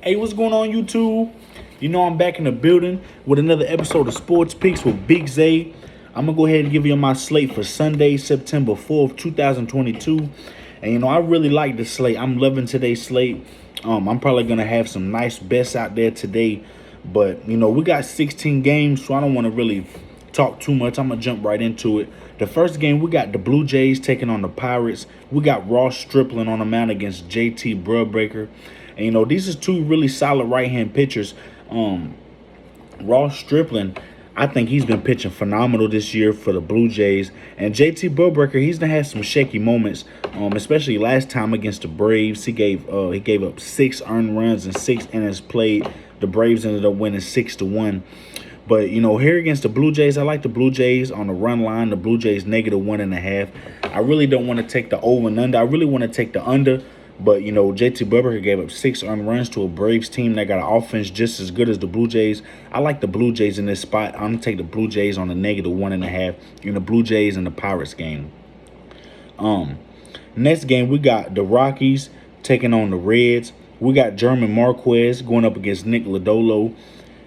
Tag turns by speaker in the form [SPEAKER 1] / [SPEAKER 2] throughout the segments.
[SPEAKER 1] Hey, what's going on, YouTube? You know I'm back in the building with another episode of Sports Picks with Big Zay. I'm gonna go ahead and give you my slate for Sunday, September 4th, 2022. And I really like the slate. I'm loving today's slate. I'm probably gonna have some nice bets out there today, but we got 16 games, so I don't want to really talk too much. I'm gonna jump right into it. The first game, we got the Blue Jays taking on the Pirates. We got Ross Stripling on the mound against JT Brubaker. And these are two really solid right-hand pitchers. Ross Stripling, I think he's been pitching phenomenal this year for the Blue Jays. And JT Brubaker, he's had some shaky moments, especially last time against the Braves. He gave up 6 earned runs and 6 innings played. The Braves ended up winning 6-1. But here against the Blue Jays, I like the Blue Jays on the run line. The Blue Jays -1.5. I really don't want to take the over and under. I really want to take the under. But, JT Brubaker gave up 6 earned runs to a Braves team that got an offense just as good as the Blue Jays. I like the Blue Jays in this spot. I'm going to take the Blue Jays on the -1.5 in the Blue Jays and the Pirates game. Next game, we got the Rockies taking on the Reds. We got German Marquez going up against Nick Lodolo.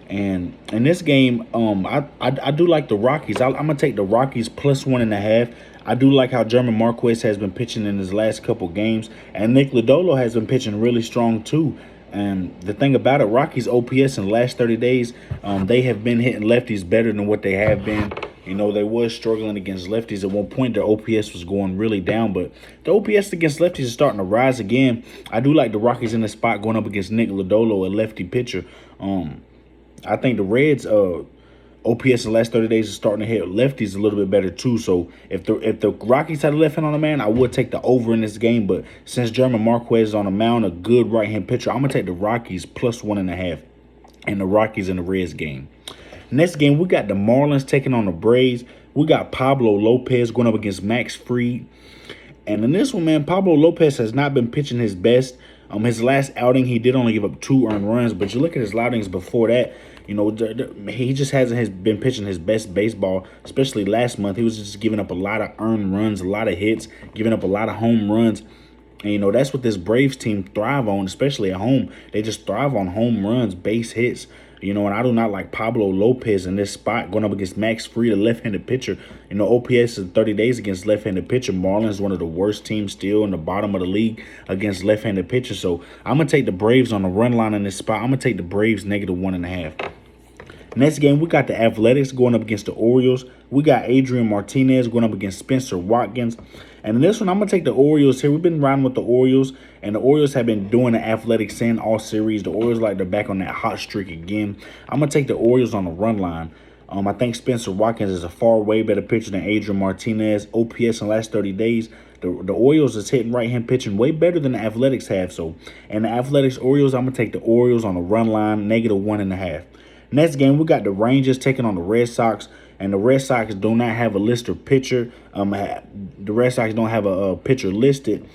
[SPEAKER 1] And in this game, I do like the Rockies. I'm going to take the Rockies +1.5. I do like how German Marquez has been pitching in his last couple games. And Nick Lodolo has been pitching really strong, too. And the thing about it, Rockies' OPS in the last 30 days, they have been hitting lefties better than what they have been. They was struggling against lefties. At one point, their OPS was going really down. But the OPS against lefties is starting to rise again. I do like the Rockies in the spot going up against Nick Lodolo, a lefty pitcher. I think the Reds' OPS in the last 30 days is starting to hit lefties a little bit better too. So if the Rockies had a left hand on the man, I would take the over in this game. But since German Marquez is on the mound, a good right hand pitcher, I'm gonna take the Rockies +1.5 and the Rockies in the Reds game. Next game, we got the Marlins taking on the Braves. We got Pablo Lopez going up against Max Fried. And in this one, man, Pablo Lopez has not been pitching his best. His last outing, he did only give up 2 earned runs. But you look at his outings before that, he just hasn't been pitching his best baseball, especially last month. He was just giving up a lot of earned runs, a lot of hits, giving up a lot of home runs. And, that's what this Braves team thrive on, especially at home. They just thrive on home runs, base hits. And I do not like Pablo Lopez in this spot going up against Max Fried, a left-handed pitcher. OPS in 30 days against left-handed pitcher. Marlins, one of the worst teams still in the bottom of the league against left-handed pitchers. So I'm going to take the Braves on the run line in this spot. I'm going to take the Braves -1.5. Next game, we got the Athletics going up against the Orioles. We got Adrian Martinez going up against Spencer Watkins. And in this one, I'm going to take the Orioles here. We've been riding with the Orioles, and the Orioles have been doing the Athletics in all series. The Orioles they're back on that hot streak again. I'm going to take the Orioles on the run line. I think Spencer Watkins is a far way better pitcher than Adrian Martinez. OPS in the last 30 days. The Orioles is hitting right-hand pitching way better than the Athletics have. So, and the Athletics Orioles, I'm going to take the Orioles on the run line, -1.5. Next game, we got the Rangers taking on the Red Sox, and the Red Sox do not have a listed pitcher. The Red Sox don't have a pitcher listed,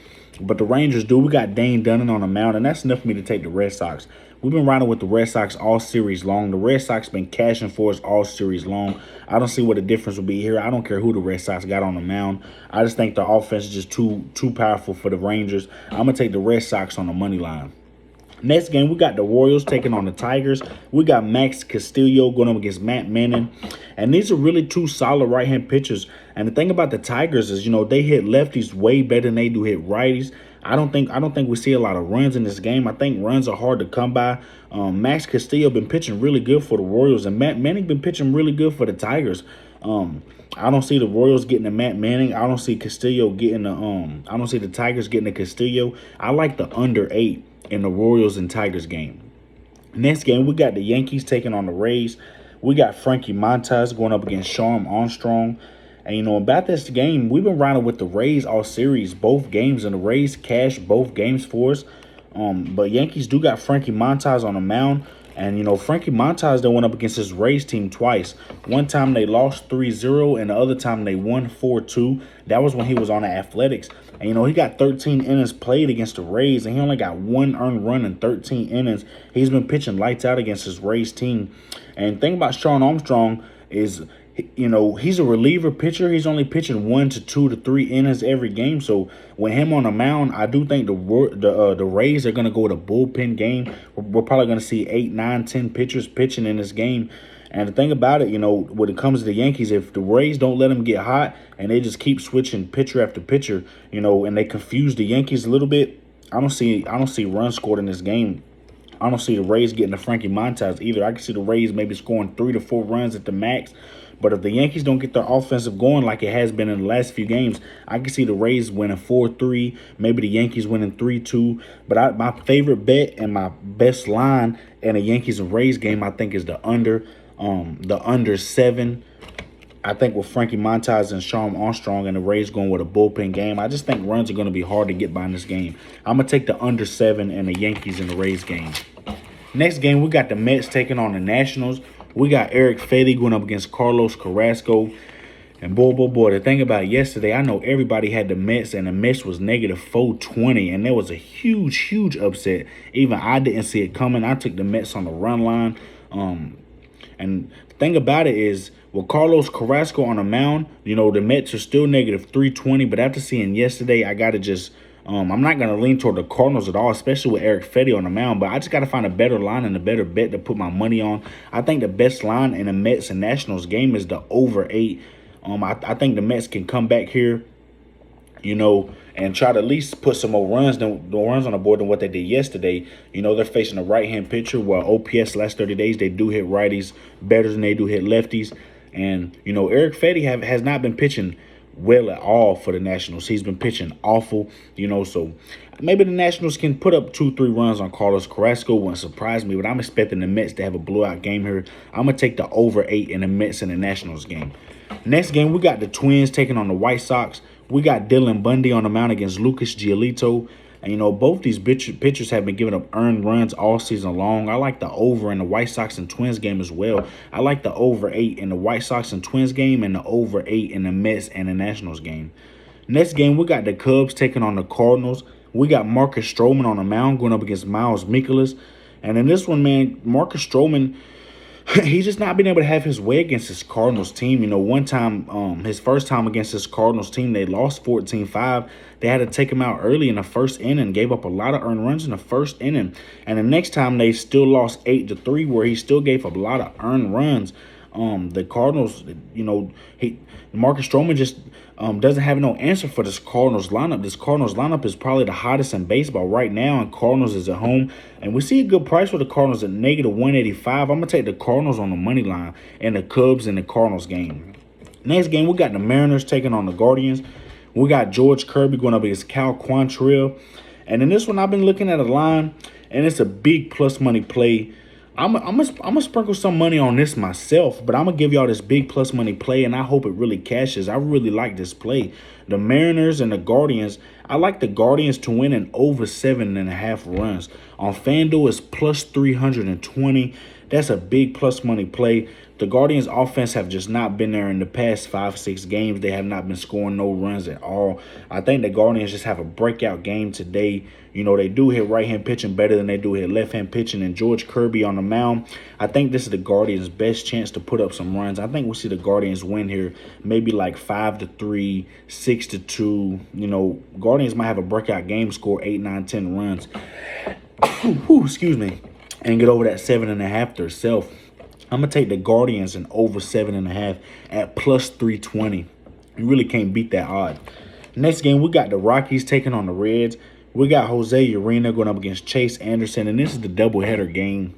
[SPEAKER 1] but the Rangers do. We got Dane Dunning on the mound, and that's enough for me to take the Red Sox. We've been riding with the Red Sox all series long. The Red Sox been cashing for us all series long. I don't see what the difference will be here. I don't care who the Red Sox got on the mound. I just think the offense is just too powerful for the Rangers. I'm going to take the Red Sox on the money line. Next game, we got the Royals taking on the Tigers. We got Max Castillo going up against Matt Manning. And these are really 2 solid right-hand pitchers. And the thing about the Tigers is, they hit lefties way better than they do hit righties. I don't think we see a lot of runs in this game. I think runs are hard to come by. Max Castillo been pitching really good for the Royals, and Matt Manning been pitching really good for the Tigers. I don't see the Royals getting to Matt Manning. I don't see Castillo getting the I don't see the Tigers getting to Castillo. I like the under 8 in the Royals and Tigers game. Next game, we got the Yankees taking on the Rays. We got Frankie Montas going up against Sharm Armstrong. And, about this game, we've been riding with the Rays all series, both games, and the Rays cashed both games for us. But Yankees do got Frankie Montas on the mound. And, Frankie Montas, they went up against his Rays team twice. One time they lost 3-0, and the other time they won 4-2. That was when he was on the Athletics. And, he got 13 innings played against the Rays, and he only got 1 earned run in 13 innings. He's been pitching lights out against his Rays team. And the thing about Sean Armstrong is he's a reliever pitcher. He's only pitching 1 to 2 to 3 innings every game. So with him on the mound, I do think the Rays are going to go with a bullpen game. We're probably going to see 8, 9, 10 pitchers pitching in this game. And the thing about it, when it comes to the Yankees, if the Rays don't let them get hot and they just keep switching pitcher after pitcher, and they confuse the Yankees a little bit, I don't see runs scored in this game. I don't see the Rays getting the Frankie Montas either. I can see the Rays maybe scoring 3 to 4 runs at the max. But if the Yankees don't get their offensive going like it has been in the last few games, I can see the Rays winning 4-3, maybe the Yankees winning 3-2. But my favorite bet and my best line in a Yankees and Rays game, I think, is the under 7. I think with Frankie Montas and Sean Armstrong and the Rays going with a bullpen game, I just think runs are going to be hard to get by in this game. I'm going to take the under 7 in the Yankees and the Rays game. Next game, we got the Mets taking on the Nationals. We got Eric Fedde going up against Carlos Carrasco. And boy, the thing about yesterday, I know everybody had the Mets, and the Mets was negative 420, and there was a huge upset. Even I didn't see it coming. I took the Mets on the run line. And the thing about it is, with Carlos Carrasco on the mound, the Mets are still negative 320, but after seeing yesterday, I got to just I'm not going to lean toward the Cardinals at all, especially with Eric Fedde on the mound. But I just got to find a better line and a better bet to put my money on. I think the best line in the Mets and Nationals game is the over 8. I think the Mets can come back here, and try to at least put some more runs on the board than what they did yesterday. They're facing a right-hand pitcher where OPS last 30 days, they do hit righties better than they do hit lefties. And, Eric Fedde has not been pitching well at all for the Nationals. He's been pitching awful, so maybe the Nationals can put up 2-3 runs on Carlos Carrasco. Wouldn't surprise me, but I'm expecting the Mets to have a blowout game here. I'm going to take the over 8 in the Mets and the Nationals game. Next game, we got the Twins taking on the White Sox. We got Dylan Bundy on the mound against Lucas Giolito. And, both these pitchers have been giving up earned runs all season long. I like the over in the White Sox and Twins game as well. I like the over 8 in the White Sox and Twins game and the over 8 in the Mets and the Nationals game. Next game, we got the Cubs taking on the Cardinals. We got Marcus Stroman on the mound going up against Miles Mikolas. And in this one, man, Marcus Stroman, he's just not been able to have his way against his Cardinals team. One time, his first time against his Cardinals team, they lost 14-5. They had to take him out early in the first inning, gave up a lot of earned runs in the first inning. And the next time, they still lost 8-3, where he still gave up a lot of earned runs. The Cardinals, Marcus Stroman just doesn't have no answer for this Cardinals lineup. This Cardinals lineup is probably the hottest in baseball right now, and Cardinals is at home. And we see a good price for the Cardinals at negative 185. I'm going to take the Cardinals on the money line and the Cubs in the Cardinals game. Next game, we got the Mariners taking on the Guardians. We got George Kirby going up against Cal Quantrill. And in this one, I've been looking at a line, and it's a big plus money play. I'm gonna sprinkle some money on this myself, but I'm going to give y'all this big plus money play, and I hope it really cashes. I really like this play. The Mariners and the Guardians, I like the Guardians to win in over 7.5 runs. On FanDuel, it's plus 320. That's a big plus money play. The Guardians' offense have just not been there in the past 5-6 games. They have not been scoring no runs at all. I think the Guardians just have a breakout game today. They do hit right-hand pitching better than they do hit left-hand pitching. And George Kirby on the mound, I think this is the Guardians' best chance to put up some runs. I think we'll see the Guardians win here, maybe like 5-3, 6-2. Guardians might have a breakout game, score 8, 9, 10 runs. Excuse me. And get over that 7.5 themselves. I'm going to take the Guardians and over 7.5 at plus 320. You really can't beat that odd. Next game, we got the Rockies taking on the Reds. We got Jose Urena going up against Chase Anderson, and this is the doubleheader game.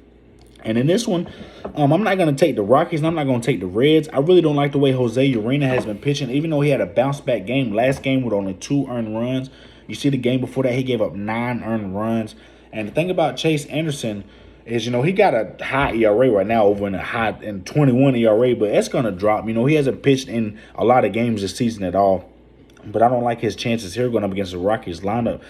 [SPEAKER 1] And in this one, I'm not going to take the Rockies, and I'm not going to take the Reds. I really don't like the way Jose Urena has been pitching, even though he had a bounce-back game last game with only 2 earned runs. You see the game before that, he gave up 9 earned runs. And the thing about Chase Anderson is, he got a high ERA right now over in a high in 21 ERA, but it's going to drop. He hasn't pitched in a lot of games this season at all. But I don't like his chances here going up against the Rockies lineup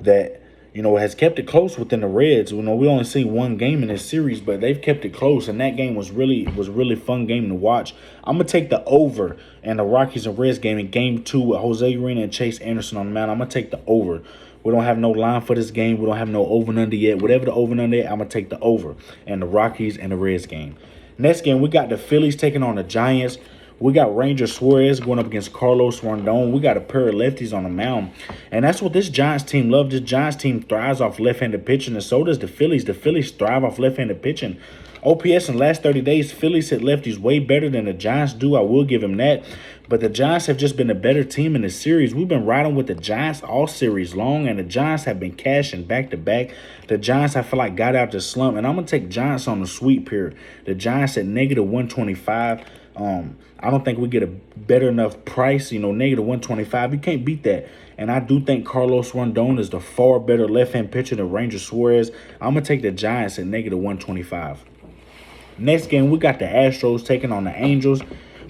[SPEAKER 1] that, has kept it close within the Reds. We only see one game in this series, but they've kept it close, and that game was really fun game to watch. I'm going to take the over in the Rockies and Reds game in Game 2 with Jose Urena and Chase Anderson on the mound. I'm going to take the over. We don't have no line for this game. We don't have no over and under yet. Whatever the over and under, I'm going to take the over in the Rockies and the Reds game. Next game, we got the Phillies taking on the Giants. We got Ranger Suarez going up against Carlos Rondon. We got a pair of lefties on the mound. And that's what this Giants team loves. This Giants team thrives off left-handed pitching, and so does the Phillies. The Phillies thrive off left-handed pitching. OPS in the last 30 days, Phillies hit lefties way better than the Giants do. I will give him that. But the Giants have just been a better team in the series. We've been riding with the Giants all series long, and the Giants have been cashing back-to-back. The Giants, I feel like, got out the slump, and I'm going to take Giants on the sweep here. The Giants at -125. I don't think we get a better enough price, -125. You can't beat that. And I do think Carlos Rondon is the far better left-hand pitcher than Ranger Suarez. I'm going to take the Giants at -125. Next game, we got the Astros taking on the Angels.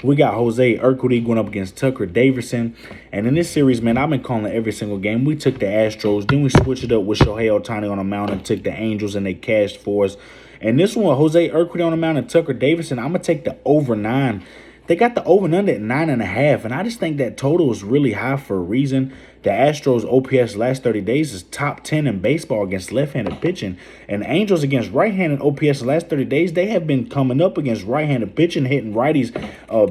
[SPEAKER 1] We got Jose Urquidy going up against Tucker Davidson. And in this series, man, I've been calling it every single game. We took the Astros. Then we switched it up with Shohei Ohtani on the mound and took the Angels, and they cashed for us. And this one, Jose Urquidy on the mound and Tucker Davidson, I'm going to take the over 9. They got the over and under at 9.5, and I just think that total is really high for a reason. The Astros OPS last 30 days is top 10 in baseball against left-handed pitching. And the Angels against right-handed OPS the last 30 days, they have been coming up against right-handed pitching, hitting righties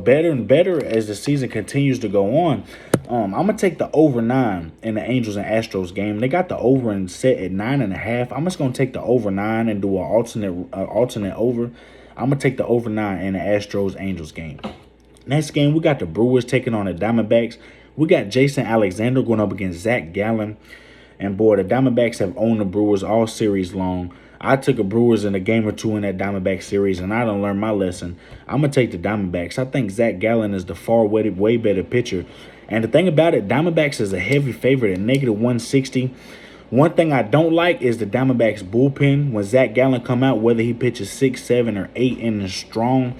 [SPEAKER 1] better and better as the season continues to go on. I'm going to take the over 9 in the Angels and Astros game. They got the over and set at 9.5. I'm just going to take the over 9 and do an alternate over. I'm going to take the over 9 in the Astros-Angels game. Next game, we got the Brewers taking on the Diamondbacks. We got Jason Alexander going up against Zach Gallen. And, boy, the Diamondbacks have owned the Brewers all series long. I took a Brewers in a game or two in that Diamondback series, and I done learned my lesson. I'm going to take the Diamondbacks. I think Zach Gallen is the far way better pitcher. And the thing about it, Diamondbacks is a heavy favorite at -160. One thing I don't like is the Diamondbacks bullpen. When Zach Gallen come out, whether he pitches 6, 7, or 8 innings strong,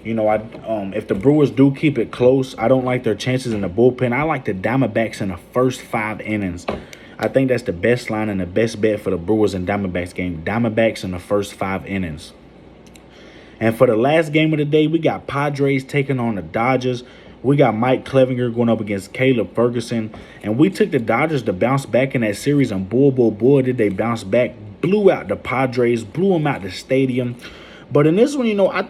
[SPEAKER 1] if the Brewers do keep it close, I don't like their chances in the bullpen. I like the Diamondbacks in the first 5 innings. I think that's the best line and the best bet for the Brewers and Diamondbacks game. Diamondbacks in the first 5 innings. And for the last game of the day, we got Padres taking on the Dodgers. We got Mike Clevinger going up against Caleb Ferguson. And we took the Dodgers to bounce back in that series. And boy, did they bounce back. Blew out the Padres. Blew them out the stadium. But in this one,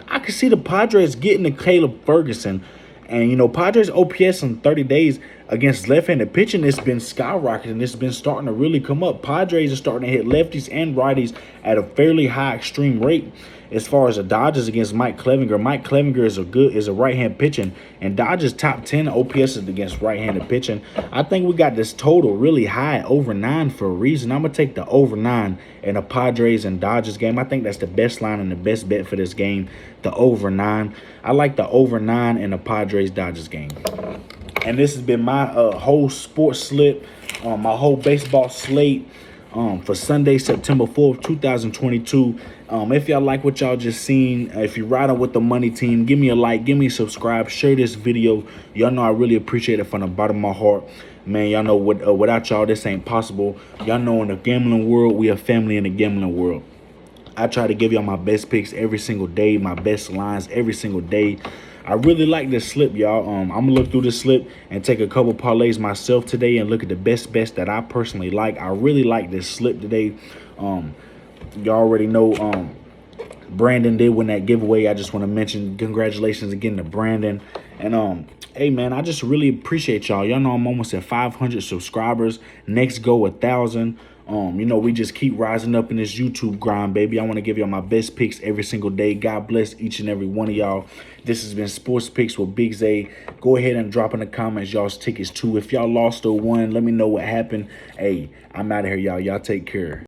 [SPEAKER 1] I could see the Padres getting to Caleb Ferguson. And, Padres OPS in 30 days against left-handed pitching, it's been skyrocketing. It's been starting to really come up. Padres are starting to hit lefties and righties at a fairly high extreme rate. As far as the Dodgers against Mike Clevinger, Mike Clevinger is a right-hand pitching, and Dodgers top 10 OPS against right-handed pitching. I think we got this total really high, over 9 for a reason. I'm going to take the over 9 in the Padres and Dodgers game. I think that's the best line and the best bet for this game, the over 9. I like the over 9 in the Padres-Dodgers game. And this has been my whole sports slip, my whole baseball slate for Sunday, September 4th, 2022. If y'all like what y'all just seen, if you're riding with the money team, give me a like, give me a subscribe, share this video. Y'all know I really appreciate it from the bottom of my heart. Man, y'all know without y'all, this ain't possible. Y'all know in the gambling world, we are family in the gambling world. I try to give y'all my best picks every single day, my best lines every single day. I really like this slip, y'all. I'm going to look through this slip and take a couple parlays myself today and look at the best bets that I personally like. I really like this slip today. Y'all already know Brandon did win that giveaway. I just want to mention congratulations again to Brandon. And hey, man, I just really appreciate y'all. Y'all know I'm almost at 500 subscribers. Next go 1,000. We just keep rising up in this YouTube grind, baby. I want to give y'all my best picks every single day. God bless each and every one of y'all. This has been Sports Picks with Big Zay. Go ahead and drop in the comments y'all's tickets too. If y'all lost or won, let me know what happened. Hey, I'm out of here, y'all. Y'all take care.